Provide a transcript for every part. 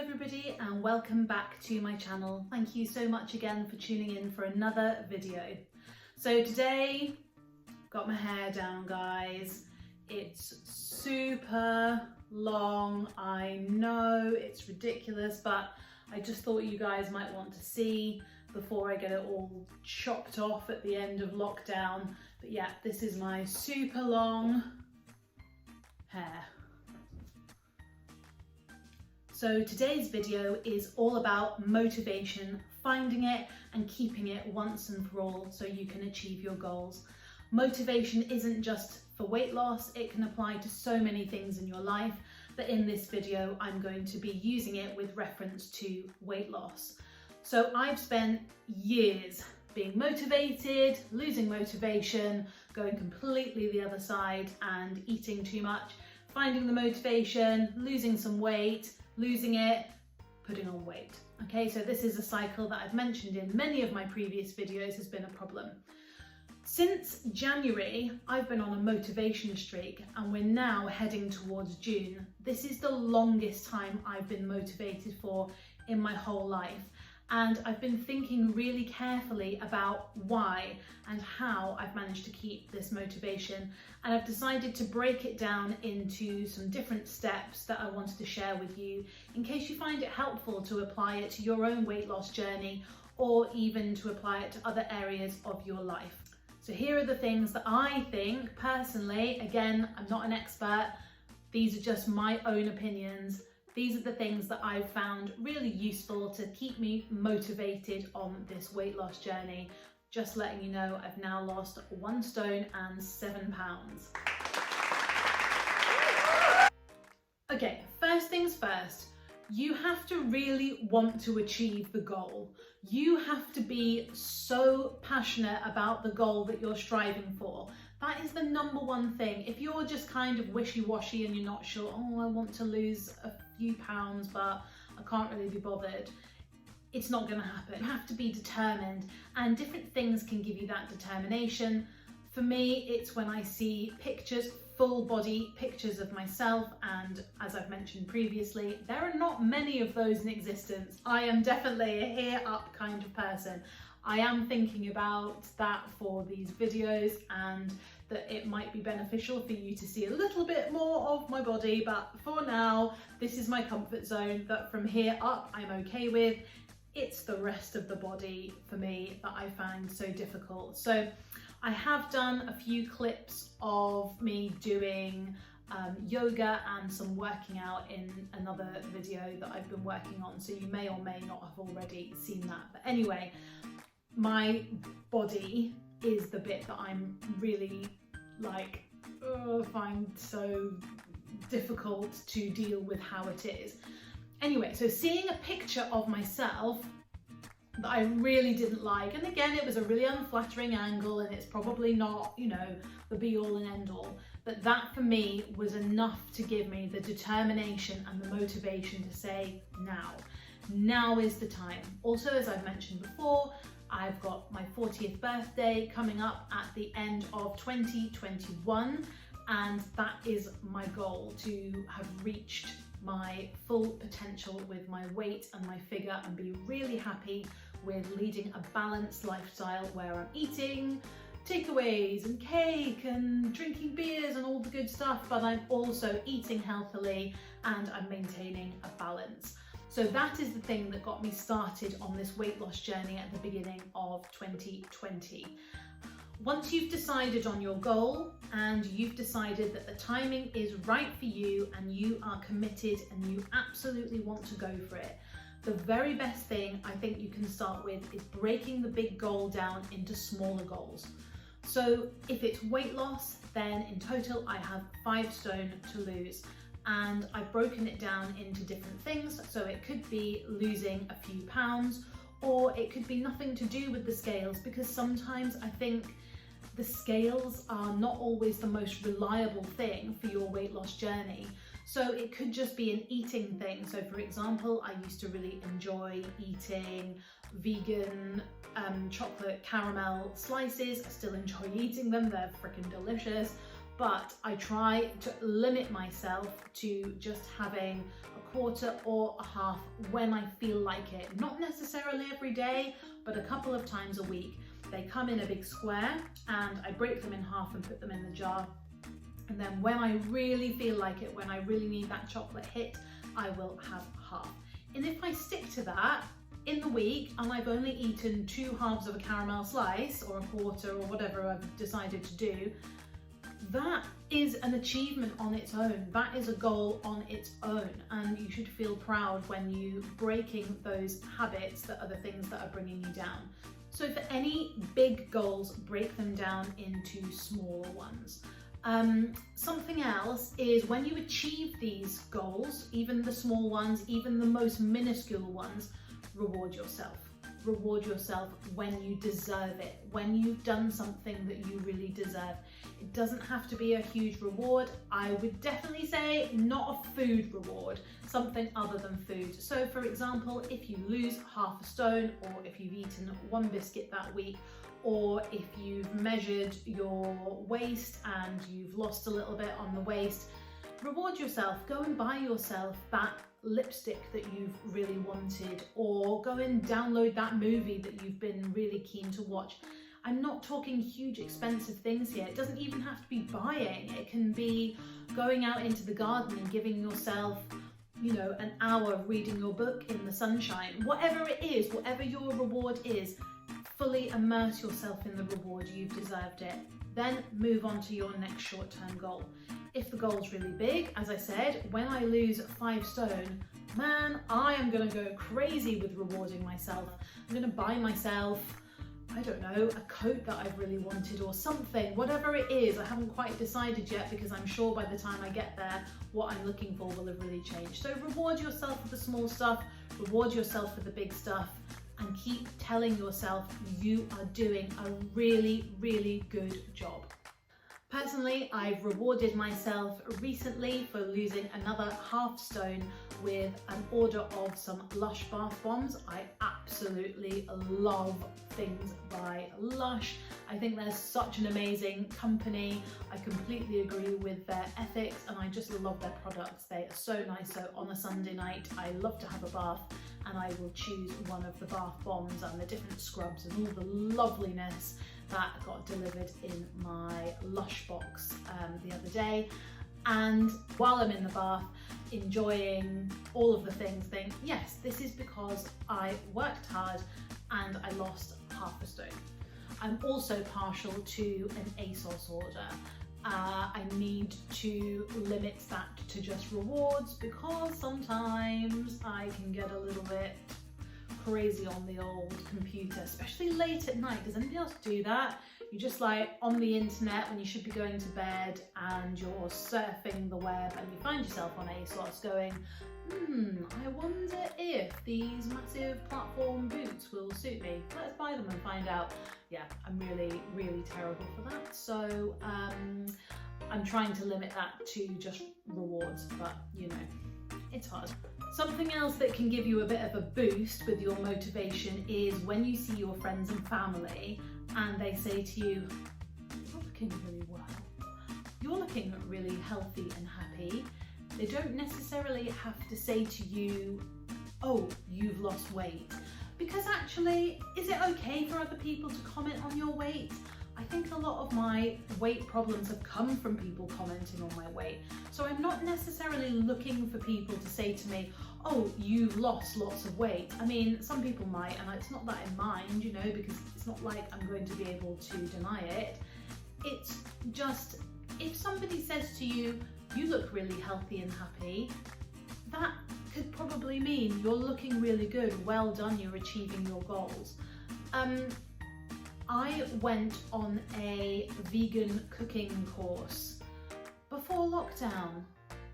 everybody and welcome back to my channel. Thank you so much again for tuning in for another video. So today, got my hair down guys. It's super long, I know it's ridiculous, but I just thought you guys might want to see before I get it all chopped off at the end of lockdown. But yeah, this is my super long hair. So today's video is all about motivation, finding it and keeping it once and for all so you can achieve your goals. Motivation isn't just for weight loss, it can apply to so many things in your life, but in this video I'm going to be using it with reference to weight loss. So I've spent years being motivated, losing motivation, going completely the other side and eating too much, finding the motivation, losing some weight, losing it, putting on weight. Okay, so this is a cycle that I've mentioned in many of my previous videos has been a problem. Since January, I've been on a motivation streak and we're now heading towards June. This is the longest time I've been motivated for in my whole life. And I've been thinking really carefully about why and how I've managed to keep this motivation. And I've decided to break it down into some different steps that I wanted to share with you in case you find it helpful to apply it to your own weight loss journey or even to apply it to other areas of your life. So here are the things that I think personally, again, I'm not an expert, these are just my own opinions. These are the things that I've found really useful to keep me motivated on this weight loss journey. Just letting you know, I've now lost 1 stone and 7 pounds. Okay, first things first, you have to really want to achieve the goal. You have to be so passionate about the goal that you're striving for. That is the number one thing. If you're just kind of wishy-washy and you're not sure, oh, I want to lose a few pounds, but I can't really be bothered, it's not going to happen. You have to be determined, and different things can give you that determination. For me, it's when I see pictures, full body pictures of myself, and as I've mentioned previously, there are not many of those in existence. I am definitely a hair up kind of person. I am thinking about that for these videos and that it might be beneficial for you to see a little bit more of my body, but for now, this is my comfort zone that from here up I'm okay with. It's the rest of the body for me that I find so difficult. So I have done a few clips of me doing yoga and some working out in another video that I've been working on, so you may or may not have already seen that. But anyway, my body is the bit that I'm really find so difficult to deal with how it is. Anyway, so seeing a picture of myself that I really didn't like, and again, it was a really unflattering angle and it's probably not, you know, the be all and end all, but that for me was enough to give me the determination and the motivation to say, now is the time. Also, as I've mentioned before, I've got my 40th birthday coming up at the end of 2021, and that is my goal, to have reached my full potential with my weight and my figure and be really happy with leading a balanced lifestyle where I'm eating takeaways and cake and drinking beers and all the good stuff, but I'm also eating healthily and I'm maintaining a balance. So that is the thing that got me started on this weight loss journey at the beginning of 2020. Once you've decided on your goal and you've decided that the timing is right for you and you are committed and you absolutely want to go for it, the very best thing I think you can start with is breaking the big goal down into smaller goals. So if it's weight loss, then in total I have 5 stone to lose. And I've broken it down into different things. So it could be losing a few pounds, or it could be nothing to do with the scales, because sometimes I think the scales are not always the most reliable thing for your weight loss journey. So it could just be an eating thing. So for example, I used to really enjoy eating vegan chocolate caramel slices. I still enjoy eating them, they're freaking delicious. But I try to limit myself to just having a quarter or a half when I feel like it. Not necessarily every day, but a couple of times a week. They come in a big square and I break them in half and put them in the jar. And then when I really feel like it, when I really need that chocolate hit, I will have half. And if I stick to that in the week and I've only eaten 2 halves of a caramel slice or a quarter or whatever I've decided to do, that is an achievement on its own. That is a goal on its own, and you should feel proud when you breaking those habits that are the things that are bringing you down. So for any big goals, break them down into smaller ones. Something else is when you achieve these goals, even the small ones, even the most minuscule ones, reward yourself. Reward yourself when you deserve it, when you've done something that you really deserve. It doesn't have to be a huge reward. I would definitely say not a food reward, something other than food. So for example, if you lose half a stone, or if you've eaten 1 biscuit that week, or if you've measured your waist and you've lost a little bit on the waist, reward yourself. Go and buy yourself that lipstick that you've really wanted, or go and download that movie that you've been really keen to watch. I'm not talking huge expensive things here. It doesn't even have to be buying. It can be going out into the garden and giving yourself, you know, an hour reading your book in the sunshine. Whatever it is, whatever your reward is, fully immerse yourself in the reward. You've deserved it. Then move on to your next short-term goal. If the goal's really big, as I said, when I lose 5 stone, man, I am gonna go crazy with rewarding myself. I'm gonna buy myself, I don't know, a coat that I've really wanted or something, whatever it is. I haven't quite decided yet, because I'm sure by the time I get there, what I'm looking for will have really changed. So reward yourself for the small stuff, reward yourself for the big stuff, and keep telling yourself you are doing a really, really good job. Personally, I've rewarded myself recently for losing another half stone with an order of some Lush bath bombs. I absolutely love things by Lush. I think they're such an amazing company. I completely agree with their ethics, and I just love their products. They are so nice. So on a Sunday night, I love to have a bath, and I will choose one of the bath bombs and the different scrubs and all the loveliness that got delivered in my Lush box the other day. And while I'm in the bath, enjoying all of the things, think, yes, this is because I worked hard and I lost half a stone. I'm also partial to an ASOS order. I need to limit that to just rewards, because sometimes I can get a little bit crazy on the old computer, especially late at night. Does anybody else do that? You're just like on the internet when you should be going to bed, and you're surfing the web, and you find yourself on ASOS going, I wonder if these massive platform boots will suit me. Let's buy them and find out. Yeah, I'm really, really terrible for that. So I'm trying to limit that to just rewards, but you know, it's hard. Something else that can give you a bit of a boost with your motivation is when you see your friends and family and they say to you, you're looking really well, you're looking really healthy and happy. They don't necessarily have to say to you, oh, you've lost weight. Because actually, is it okay for other people to comment on your weight? I think a lot of my weight problems have come from people commenting on my weight. So I'm not necessarily looking for people to say to me, oh, you've lost lots of weight. I mean, some people might, and it's not that I mind, you know, because it's not like I'm going to be able to deny it. It's just, if somebody says to you, you look really healthy and happy, that could probably mean you're looking really good. Well done, you're achieving your goals. I went on a vegan cooking course before lockdown.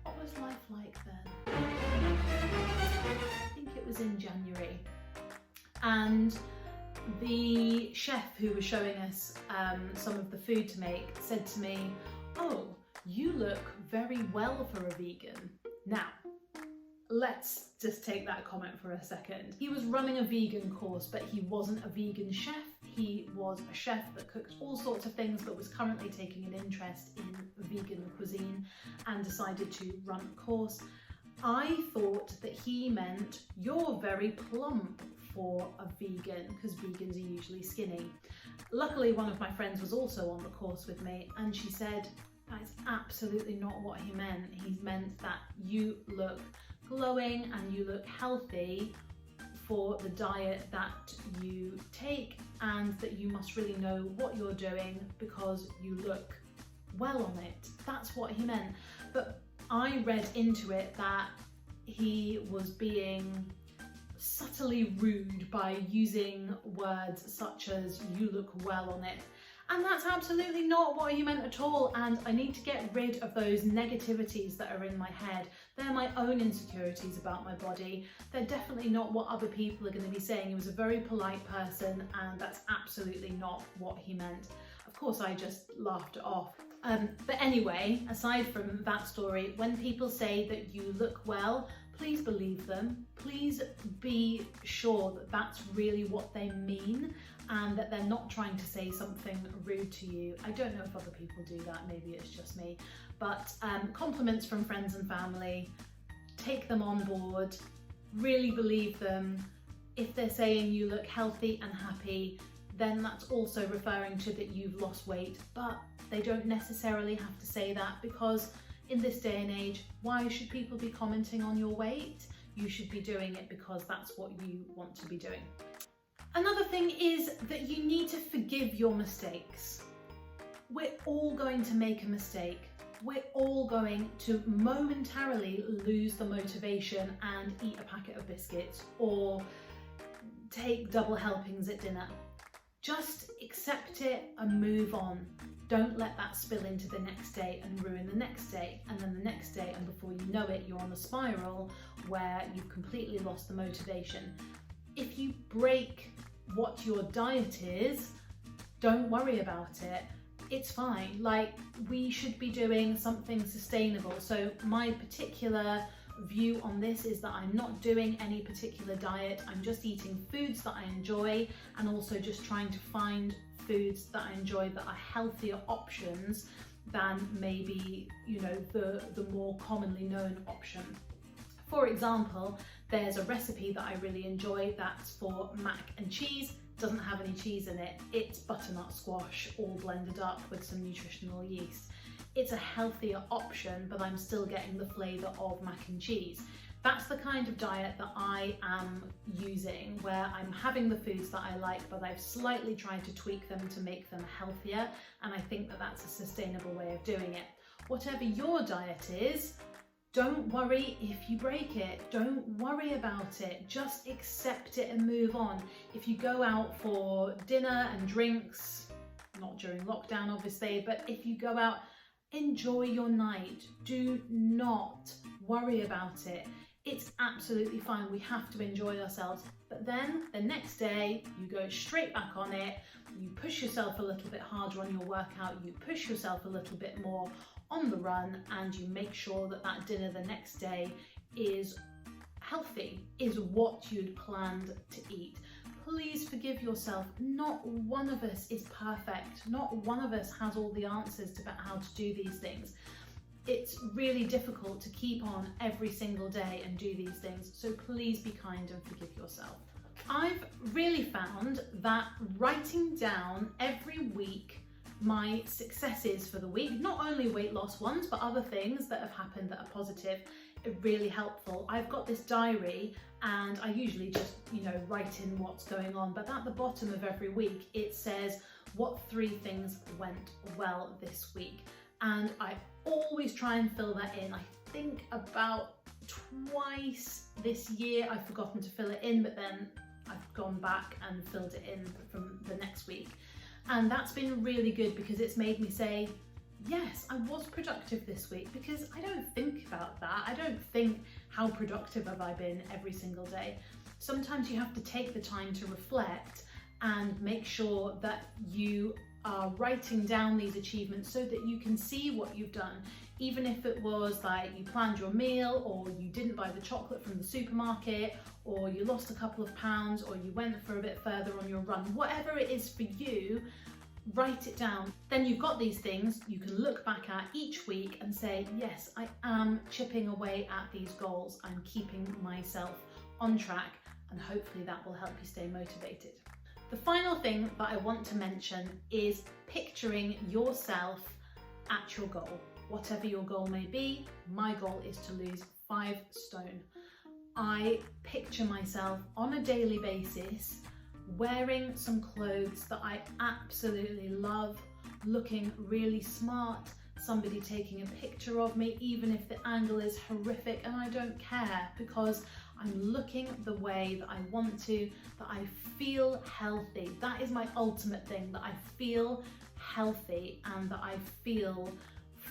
What was life like then? I think it was in January. And the chef who was showing us some of the food to make said to me, oh, you look very well for a vegan. Now, let's just take that comment for a second. He was running a vegan course, but he wasn't a vegan chef. He was a chef that cooked all sorts of things, but was currently taking an interest in vegan cuisine and decided to run a course. I thought that he meant you're very plump for a vegan, because vegans are usually skinny. Luckily, one of my friends was also on the course with me, and she said that's absolutely not what he meant. He meant that you look glowing and you look healthy for the diet that you take, and that you must really know what you're doing because you look well on it. That's what he meant. But I read into it that he was being subtly rude by using words such as you look well on it. And that's absolutely not what he meant at all. And I need to get rid of those negativities that are in my head. They're my own insecurities about my body. They're definitely not what other people are going to be saying. He was a very polite person, and that's absolutely not what he meant. Of course, I just laughed it off. But anyway, aside from that story, when people say that you look well, please believe them. Please be sure that that's really what they mean, and that they're not trying to say something rude to you. I don't know if other people do that, maybe it's just me. But compliments from friends and family, take them on board, really believe them. If they're saying you look healthy and happy, then that's also referring to that you've lost weight, but they don't necessarily have to say that, because in this day and age, why should people be commenting on your weight? You should be doing it because that's what you want to be doing. Another thing is that you need to forgive your mistakes. We're all going to make a mistake. We're all going to momentarily lose the motivation and eat a packet of biscuits or take double helpings at dinner. Just accept it and move on. Don't let that spill into the next day and ruin the next day, and then the next day, and before you know it, you're on a spiral where you've completely lost the motivation. If you break what your diet is, don't worry about it. It's fine. Like, we should be doing something sustainable. So my particular view on this is that I'm not doing any particular diet. I'm just eating foods that I enjoy, and also just trying to find foods that I enjoy that are healthier options than maybe, you know, the more commonly known option. For example, there's a recipe that I really enjoy that's for mac and cheese. Doesn't have any cheese in it. It's butternut squash all blended up with some nutritional yeast. It's a healthier option, but I'm still getting the flavour of mac and cheese. That's the kind of diet that I am using, where I'm having the foods that I like, but I've slightly tried to tweak them to make them healthier, and I think that that's a sustainable way of doing it. Whatever your diet is, don't worry if you break it. Don't worry about it. Just accept it and move on. If you go out for dinner and drinks, not during lockdown obviously, but if you go out, enjoy your night. Do not worry about it. It's absolutely fine. We have to enjoy ourselves. But then the next day, you go straight back on it. You push yourself a little bit harder on your workout. You push yourself a little bit more on the run, and you make sure that that dinner the next day is healthy, is what you'd planned to eat. Please forgive yourself. Not one of us is perfect. Not one of us has all the answers about how to do these things. It's really difficult to keep on every single day and do these things. So please be kind and forgive yourself. I've really found that writing down every week my successes for the week, not only weight loss ones, but other things that have happened that are positive, are really helpful. I've got this diary, and I usually just, write in what's going on, but at the bottom of every week, it says what 3 things went well this week. And I always try and fill that in. I think about twice this year I've forgotten to fill it in, but then I've gone back and filled it in from the next week. And that's been really good, because it's made me say, yes, I was productive this week, because I don't think about that. I don't think, how productive have I been every single day? Sometimes you have to take the time to reflect and make sure that you are writing down these achievements so that you can see what you've done. Even if it was like you planned your meal, or you didn't buy the chocolate from the supermarket, or you lost a couple of pounds, or you went for a bit further on your run, whatever it is for you, Write it down. Then you've got these things you can look back at each week and say, yes, I am chipping away at these goals. I'm keeping myself on track, and hopefully that will help you stay motivated. The final thing that I want to mention is picturing yourself at your goal. Whatever your goal may be, my goal is to lose 5 stone. I picture myself on a daily basis wearing some clothes that I absolutely love, looking really smart, somebody taking a picture of me, even if the angle is horrific, and I don't care because I'm looking the way that I want to, that I feel healthy. That is my ultimate thing, that I feel healthy and that I feel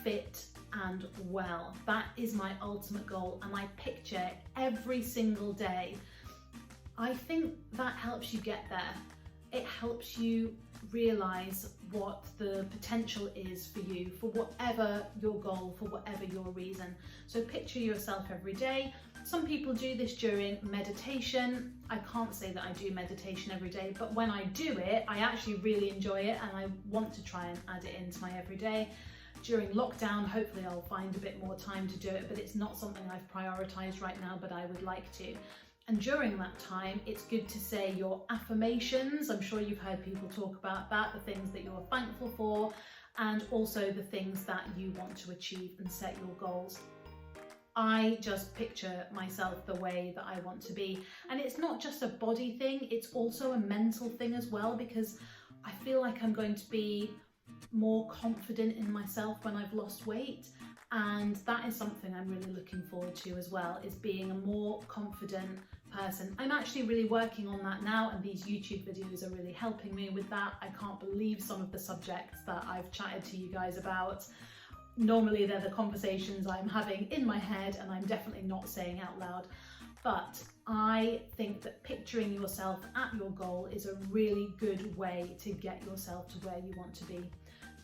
fit and well. That is my ultimate goal, and I picture every single day. I think that helps you get there. It helps you realize what the potential is for you, for whatever your goal, for whatever your reason. So picture yourself every day. Some people do this during meditation. I can't say that I do meditation every day, but when I do it, I actually really enjoy it, and I want to try and add it into my everyday. During lockdown, hopefully I'll find a bit more time to do it, but it's not something I've prioritized right now, but I would like to. And during that time, it's good to say your affirmations. I'm sure you've heard people talk about that, the things that you're thankful for, and also the things that you want to achieve and set your goals. I just picture myself the way that I want to be. And it's not just a body thing, it's also a mental thing as well, because I feel like I'm going to be more confident in myself when I've lost weight. And that is something I'm really looking forward to as well, is being a more confident person. I'm actually really working on that now, and these YouTube videos are really helping me with that. I can't believe some of the subjects that I've chatted to you guys about. Normally they're the conversations I'm having in my head and I'm definitely not saying out loud. But I think that picturing yourself at your goal is a really good way to get yourself to where you want to be.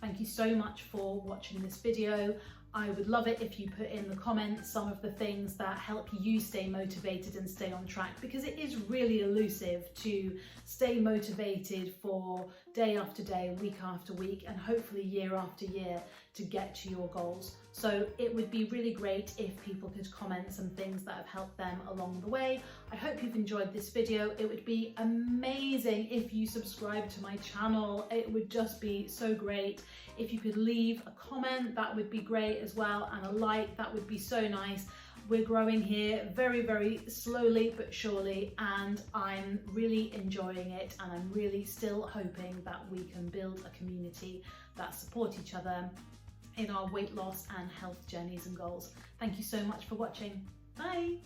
Thank you so much for watching this video. I would love it if you put in the comments some of the things that help you stay motivated and stay on track, because it is really elusive to stay motivated for day after day, week after week, and hopefully year after year to get to your goals. So it would be really great if people could comment some things that have helped them along the way. I hope you've enjoyed this video. It would be amazing if you subscribe to my channel. It would just be so great. If you could leave a comment, that would be great as well, and a like, that would be so nice. We're growing here very, very slowly but surely, and I'm really enjoying it, and I'm really still hoping that we can build a community that support each other in our weight loss and health journeys and goals. Thank you so much for watching. Bye.